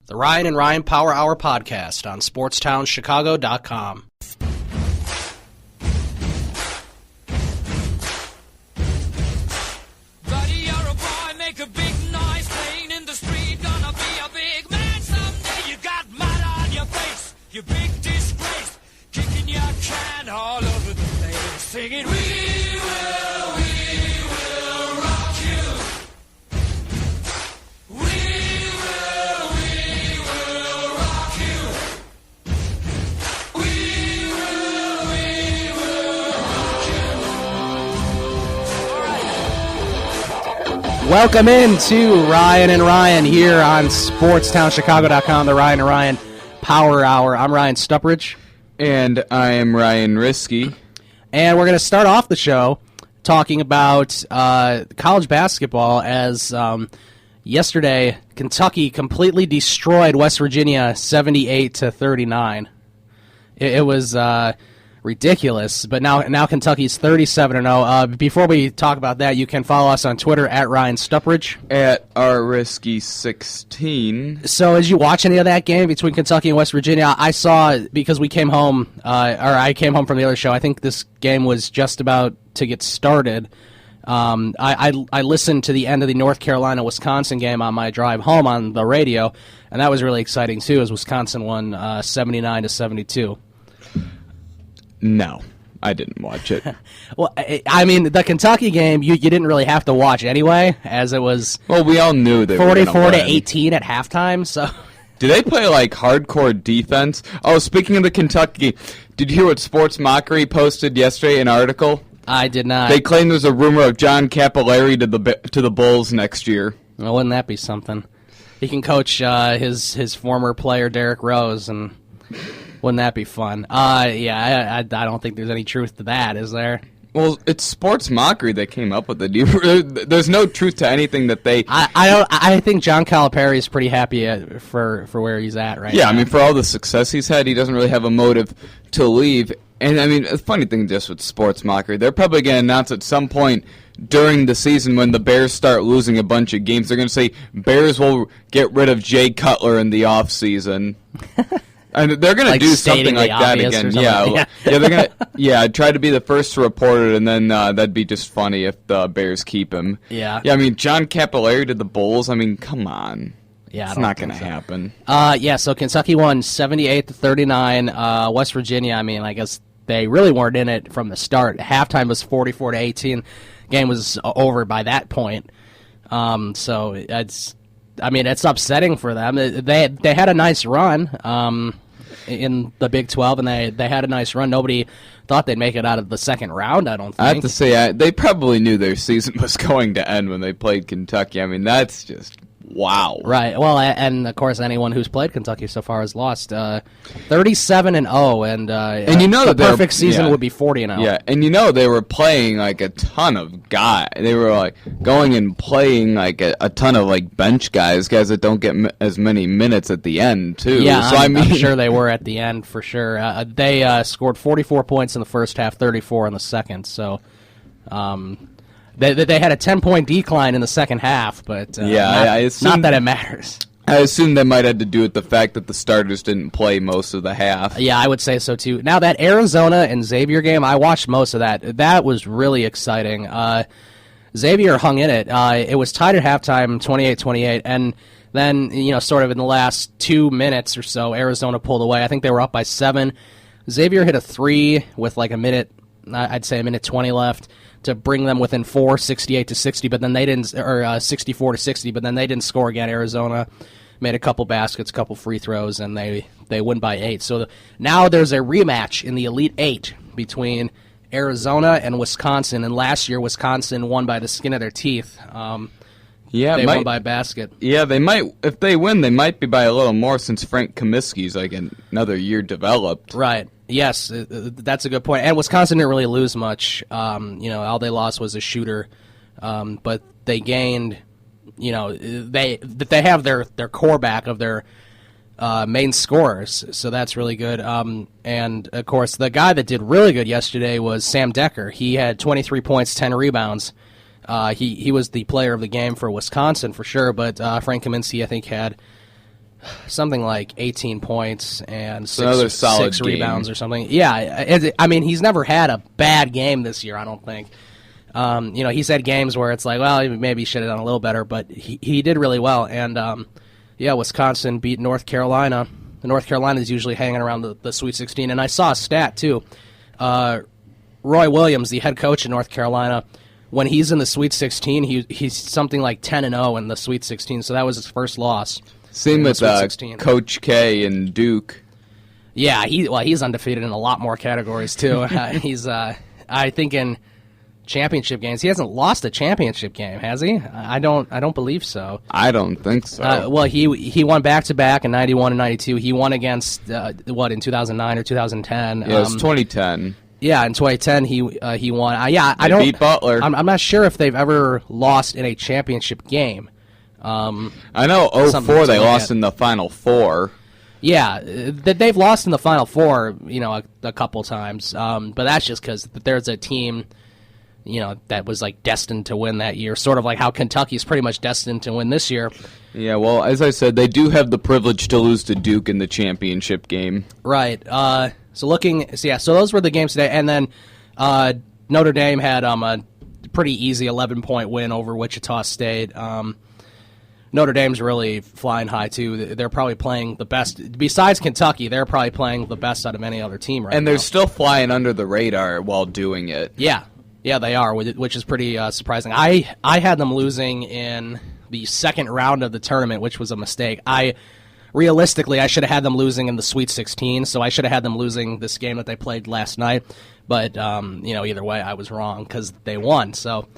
The Ryan and Ryan Power Hour podcast on SportstownChicago.com. Buddy, you're a boy, make a big noise, playing in the street, gonna be a big man someday. You got mud on your face, you big disgrace, kicking your can all over the place, singing, we will rock you. We will rock you. We will rock you. All right. Welcome in to Ryan and Ryan here on SportstownChicago.com, the Ryan and Ryan Power Hour. I'm Ryan Stuprich. And I am Ryan Risky. And we're going to start off the show talking about college basketball as yesterday Kentucky completely destroyed West Virginia 78-39. It was ridiculous, but now Kentucky's 37-0. Before we talk about that, you can follow us on Twitter at Ryan Stuprich. At rrisky16. So as you watch any of that game between Kentucky and West Virginia, I saw, because we came home, I came home from the other show, I think this game was just about to get started. I listened to the end of the North Carolina-Wisconsin game on my drive home on the radio, and that was really exciting too, as Wisconsin won 79-72. No, I didn't watch it. Well, I mean, the Kentucky game, you didn't really have to watch anyway, as it was Well, we all knew they were 44-18 at halftime, so... Do they play, like, hardcore defense? Oh, speaking of the Kentucky, did you hear what Sports Mockery posted yesterday, an article? I did not. They claim there's a rumor of John Capillari to the Bulls next year. Well, wouldn't that be something? He can coach his former player, Derrick Rose, and... Wouldn't that be fun? Yeah, I don't think there's any truth to that, is there? Well, it's Sports Mockery that came up with it. There's no truth to anything that they... I think John Calipari is pretty happy for where he's at right now. Yeah, I mean, for all the success he's had, he doesn't really have a motive to leave. And, I mean, a funny thing just with Sports Mockery, they're probably going to announce at some point during the season when the Bears start losing a bunch of games, they're going to say, Bears will get rid of Jay Cutler in the offseason. And they're going to do something like that again. Yeah, they're going to try to be the first to report it, and then that'd be just funny if the Bears keep him. Yeah. Yeah, I mean, John Capillari to the Bulls, I mean, come on. Yeah, it's not going to happen. So Kentucky won 78-39. West Virginia, I mean, I guess they really weren't in it from the start. Halftime was 44-18. Game was over by that point. So it's upsetting for them. They had a nice run in the Big 12, and they had a nice run. Nobody thought they'd make it out of the second round, I don't think. I have to say, they probably knew their season was going to end when they played Kentucky. I mean, that's just... Wow. Right. Well, and of course, anyone who's played Kentucky so far has lost 37-0, and you know the that perfect season would be 40-0. Yeah, and you know they were playing like a ton of guys. They were like going and playing like a ton of like bench guys that don't get as many minutes at the end too. Yeah, so, I'm sure they were at the end for sure. They scored 44 points in the first half, 34 in the second. So. They had a 10-point decline in the second half, but I assume, not that it matters. I assume that might have to do with the fact that the starters didn't play most of the half. Yeah, I would say so too. Now, that Arizona and Xavier game, I watched most of that. That was really exciting. Xavier hung in it. It was tied at halftime, 28-28, and then, sort of in the last 2 minutes or so, Arizona pulled away. I think they were up by 7. Xavier hit a 3 with like a minute 20 left. To bring them within 4, 68-60, but then they didn't, or 64-60, but then they didn't score again. Arizona made a couple baskets, a couple free throws, and they win by 8. So now there's a rematch in the Elite 8 between Arizona and Wisconsin, and last year Wisconsin won by the skin of their teeth. They won by a basket. Yeah, they might. If they win, they might be by a little more since Frank Kaminsky's like another year developed. Right. Yes, that's a good point. And Wisconsin didn't really lose much. All they lost was a shooter, but they gained. They have their core back of their main scorers, so that's really good. And of course, the guy that did really good yesterday was Sam Decker. He had 23 points, 10 rebounds. He was the player of the game for Wisconsin for sure, but Frank Kaminsky, I think, had something like 18 points and another solid six game. rebounds or something. Yeah, I mean, he's never had a bad game this year, I don't think. He's had games where it's like, well, maybe he should have done a little better, but he did really well. And, Wisconsin beat North Carolina. North Carolina is usually hanging around the Sweet 16. And I saw a stat, too. Roy Williams, the head coach in North Carolina, when he's in the Sweet 16, he's something like 10-0 in the Sweet 16, so that was his first loss. Same with Coach K and Duke. Yeah, he's undefeated in a lot more categories too. He's I think in championship games he hasn't lost a championship game, has he? I don't believe so. I don't think so. Well, he won back to back in 91 and 92. He won against in 2009 or 2010. Yeah, it was 2010. Yeah, in 2010 he won. I don't beat Butler. I'm not sure if they've ever lost in a championship game. I know 2004 they lost in the Final Four. Yeah, they've lost in the Final Four, a couple times. But that's just because there's a team, that was like destined to win that year. Sort of like how Kentucky's pretty much destined to win this year. Yeah, well, as I said, they do have the privilege to lose to Duke in the championship game. Right. So those were the games today, and then Notre Dame had a pretty easy 11-point win over Wichita State. Notre Dame's really flying high too. They're probably playing the best besides Kentucky. They're probably playing the best out of any other team right now. And they're still flying under the radar while doing it. Yeah, they are, which is pretty surprising. I had them losing in the second round of the tournament, which was a mistake. Realistically, I should have had them losing in the Sweet 16, so I should have had them losing this game that they played last night. But, either way, I was wrong because they won. So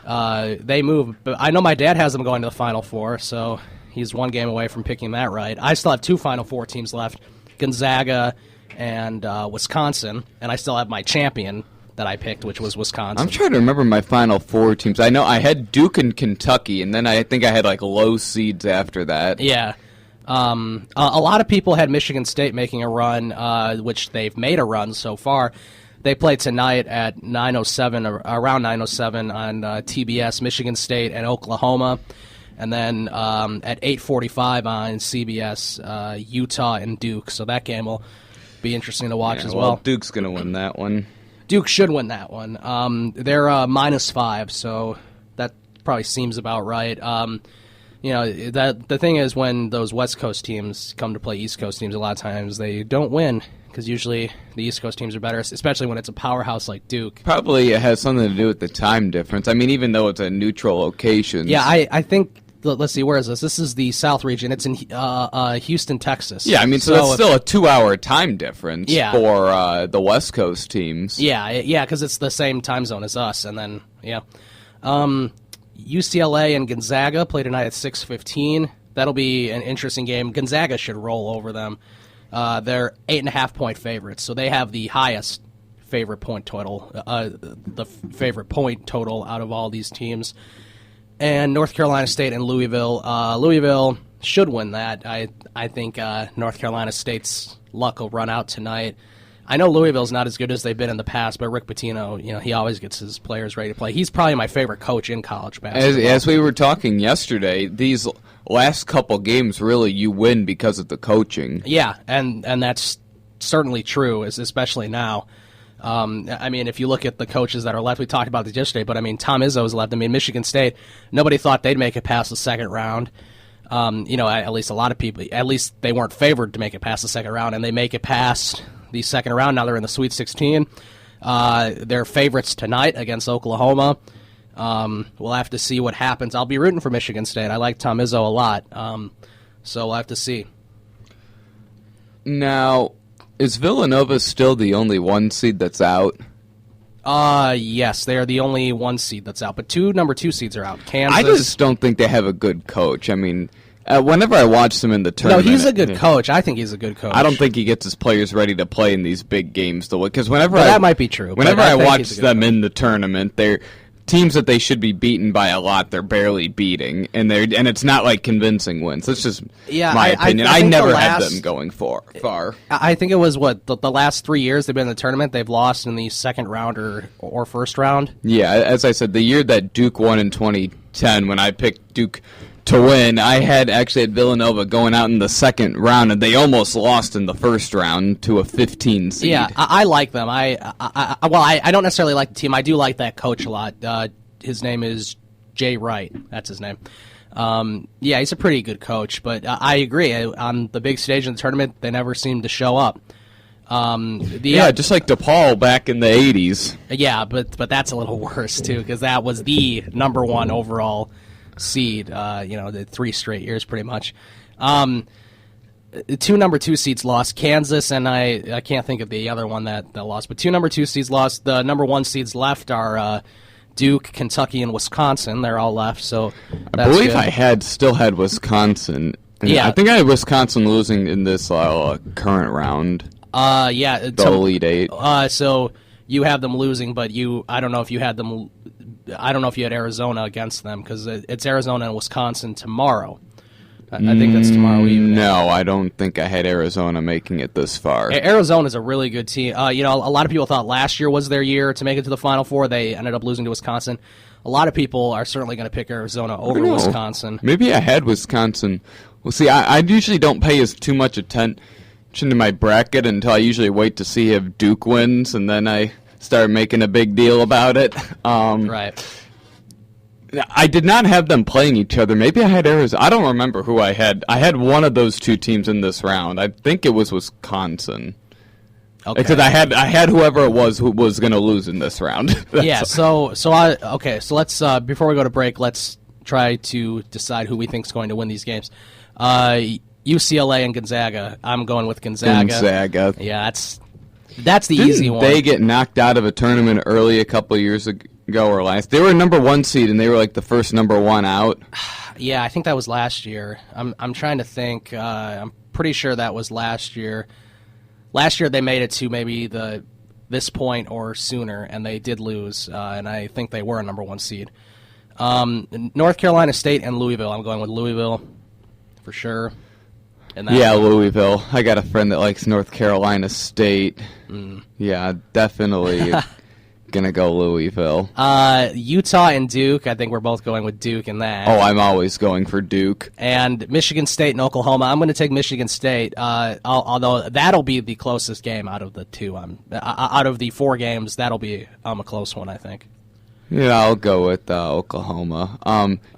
they move. But I know my dad has them going to the Final Four, so he's one game away from picking that right. I still have two Final Four teams left, Gonzaga and Wisconsin, and I still have my champion that I picked, which was Wisconsin. I'm trying to remember my Final Four teams. I know I had Duke and Kentucky, and then I think I had low seeds after that. Yeah. A lot of people had Michigan State making a run, which they've made a run so far. They play tonight at 9:07, around 9:07 on TBS, Michigan State and Oklahoma. And then at 8:45 on CBS, Utah and Duke. So that game will be interesting to watch as well. Duke's going to win that one. Duke should win that one. They're -5, so that probably seems about right. The thing is, when those West Coast teams come to play East Coast teams, a lot of times they don't win because usually the East Coast teams are better, especially when it's a powerhouse like Duke. Probably it has something to do with the time difference. I mean, even though it's a neutral location. Yeah, I think. Let's see, where is this? This is the South region. It's in Houston, Texas. Yeah, I mean, so that's still a 2-hour time difference for the West Coast teams. Yeah, because it's the same time zone as us, and then UCLA and Gonzaga play tonight at 6:15. That'll be an interesting game. Gonzaga should roll over them. They're 8.5-point favorites, so they have the highest favorite point total, the favorite point total out of all these teams. And North Carolina State and Louisville. Louisville should win that. I think North Carolina State's luck will run out tonight. I know Louisville's not as good as they've been in the past, but Rick Pitino, he always gets his players ready to play. He's probably my favorite coach in college basketball. As we were talking yesterday, these last couple games, really, you win because of the coaching. Yeah, and that's certainly true, especially now. If you look at the coaches that are left, we talked about this yesterday, but Tom Izzo's left. Michigan State, nobody thought they'd make it past the second round. At least a lot of people, at least they weren't favored to make it past the second round, and they make it past the second round. Now they're in the Sweet 16. They're favorites tonight against Oklahoma. We'll have to see what happens. I'll be rooting for Michigan State. I like Tom Izzo a lot, so we'll have to see. Now, is Villanova still the only one seed that's out? Yes, they are the only one seed that's out, but number two seeds are out. Kansas. I just don't think they have a good coach. Whenever I watch them in the tournament... No, he's a good coach. I think he's a good coach. I don't think he gets his players ready to play in these big games, though. Because that might be true. Whenever I watch them in the tournament, they're teams that they should be beaten by a lot, they're barely beating, and it's not like convincing wins. That's just my opinion. I never had them going far. I think it was the last 3 years they've been in the tournament, they've lost in the second round or first round. Yeah, as I said, the year that Duke won in 2010, when I picked Duke to win. I had Villanova going out in the second round, and they almost lost in the first round to a 15 seed. Yeah, I like them. I don't necessarily like the team. I do like that coach a lot. His name is Jay Wright. That's his name. Yeah, he's a pretty good coach, but I agree. On the big stage in the tournament, they never seem to show up. Just like DePaul back in the 80s. Yeah, but that's a little worse, too, because that was the number one overall seed, the 3 straight years pretty much. 2 number 2 seeds lost, Kansas, and I can't think of the other one that lost, but 2 number 2 seeds lost. The number 1 seeds left are Duke, Kentucky, and Wisconsin. They're all left, so that's I believe good. I still had Wisconsin. Yeah. I think I had Wisconsin losing in this current round. The Elite Eight. So you have them losing, but I don't know if you had them. I don't know if you had Arizona against them because it's Arizona and Wisconsin tomorrow. I think that's tomorrow evening. No, I don't think I had Arizona making it this far. Arizona's a really good team. A lot of people thought last year was their year to make it to the Final Four. They ended up losing to Wisconsin. A lot of people are certainly going to pick Arizona over Wisconsin. Maybe I had Wisconsin. Well, see, I usually don't pay too much attention to my bracket until I usually wait to see if Duke wins, and then I start making a big deal about it. Right. I did not have them playing each other. Maybe I had Arizona. I don't remember who I had. I had one of those 2 teams in this round. I think it was Wisconsin. Okay. Because I had whoever it was who was going to lose in this round. Yeah. So let's before we go to break, let's try to decide who we think is going to win these games. UCLA and Gonzaga. I'm going with Gonzaga. Gonzaga. Yeah, that's the easy one. They get knocked out of a tournament early a couple of years ago or last. They were number 1 seed and they were like the first number 1 out. Yeah, I think that was last year. I'm trying to think. I'm pretty sure that was last year. Last year they made it to maybe this point or sooner, and they did lose. And I think they were a number 1 seed. North Carolina State and Louisville. I'm going with Louisville for sure. Yeah, Louisville. I got a friend that likes North Carolina State. Yeah, definitely gonna go Louisville. Utah and Duke. I think we're both going with Duke in that. Oh, I'm always going for Duke. And Michigan State and Oklahoma. I'm going to take Michigan State. Although that'll be the closest game out of the 2. Out of the 4 games, that'll be a close one, I think. Yeah, I'll go with Oklahoma.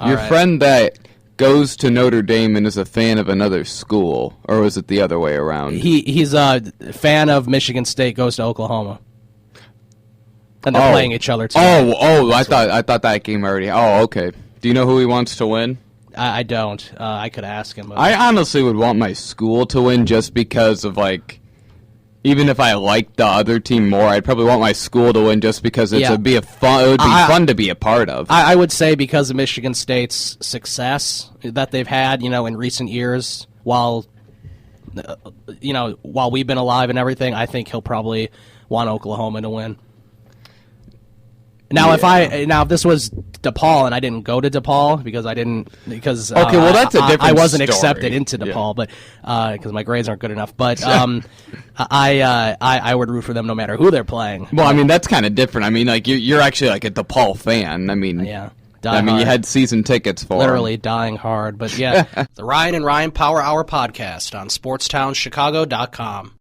Your right. friend that goes to Notre Dame and is a fan of another school, or was it the other way around? He's a fan of Michigan State, goes to Oklahoma. And they're playing each other too. I thought that game already. Oh, okay. Do you know who he wants to win? I don't. I could ask him. But I honestly would want my school to win just because of even if I liked the other team more, I'd probably want my school to win just because it would be fun to be a part of. I would say because of Michigan State's success that they've had, in recent years, while we've been alive and everything, I think he'll probably want Oklahoma to win. Now, if this was DePaul and I didn't go to DePaul because okay, well that's a different I wasn't story. accepted into DePaul, but because my grades aren't good enough. But I would root for them no matter who they're playing. Well, I mean that's kind of different. I mean, you're actually a DePaul fan. I mean, yeah. You had season tickets for literally dying hard, but yeah. The Ryan and Ryan Power Hour podcast on SportstownChicago.com.